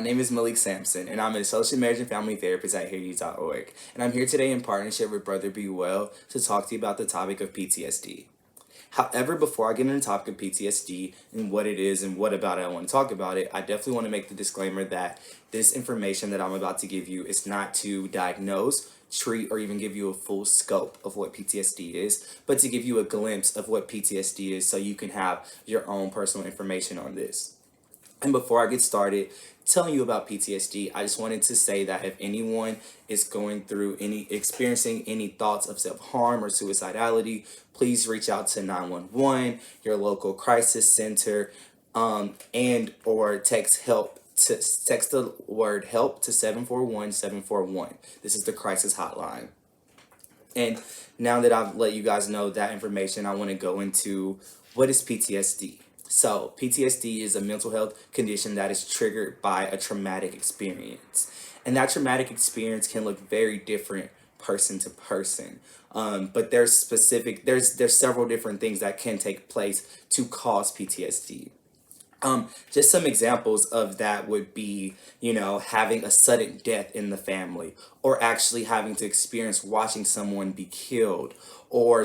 name is Malik Sampson, and I'm an associate marriage and family therapist at HearYou.org. And I'm here today in partnership with Brother Be Well to talk to you about the topic of PTSD. However, before I get into the topic of PTSD and what it is and what about it I want to talk about it, I definitely want to make the disclaimer that this information that I'm about to give you is not to diagnose, treat, or even give you a full scope of what PTSD is, but to give you a glimpse of what PTSD is so you can have your own personal information on this. And before I get started telling you about PTSD, I just wanted to say that if anyone is experiencing any thoughts of self-harm or suicidality, please reach out to 911, your local crisis center, and or text the word help to 741-741. This is the crisis hotline. And now that I've let you guys know that information, I want to go into what is PTSD. So, PTSD is a mental health condition that is triggered by a traumatic experience. And that traumatic experience can look very different person to person. But there's several different things that can take place to cause PTSD. Just some examples of that would be, having a sudden death in the family, or actually having to experience watching someone be killed, or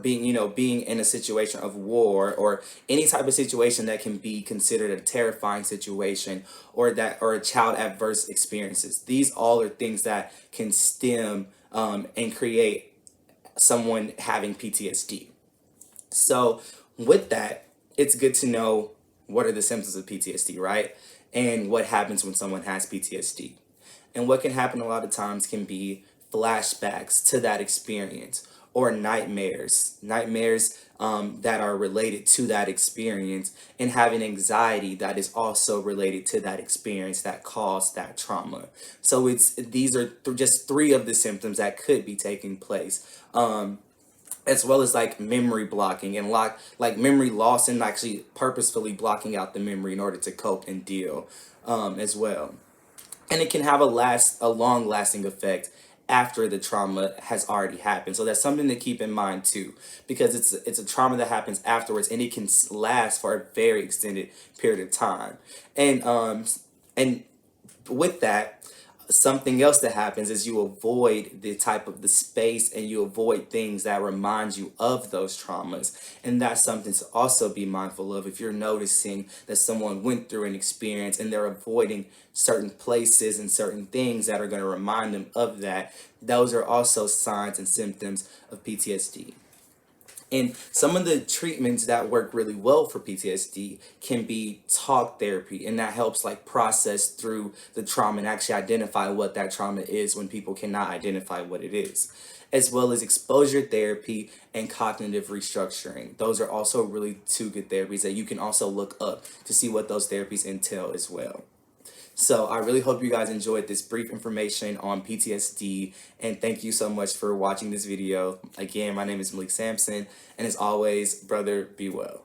being in a situation of war, or any type of situation that can be considered a terrifying situation, or a child adverse experiences. These all are things that can stem and create someone having PTSD. So with that, it's good to know what are the symptoms of PTSD, right? And what happens when someone has PTSD. And what can happen a lot of times can be flashbacks to that experience, or nightmares that are related to that experience, and having anxiety that is also related to that experience that caused that trauma. So these are just three of the symptoms that could be taking place. As well as like memory blocking and memory loss, and actually purposefully blocking out the memory in order to cope and deal as well. And it can have a long lasting effect after the trauma has already happened. So that's something to keep in mind too, because it's a trauma that happens afterwards, and it can last for a very extended period of time. And with that, something else that happens is you avoid the space, and you avoid things that remind you of those traumas. And that's something to also be mindful of. If you're noticing that someone went through an experience and they're avoiding certain places and certain things that are going to remind them of that, those are also signs and symptoms of PTSD. And some of the treatments that work really well for PTSD can be talk therapy, and that helps process through the trauma and actually identify what that trauma is when people cannot identify what it is, as well as exposure therapy and cognitive restructuring. Those are also really two good therapies that you can also look up to see what those therapies entail as well. So I really hope you guys enjoyed this brief information on PTSD, and thank you so much for watching this video. Again, my name is Malik Sampson, and as always, brother, be well.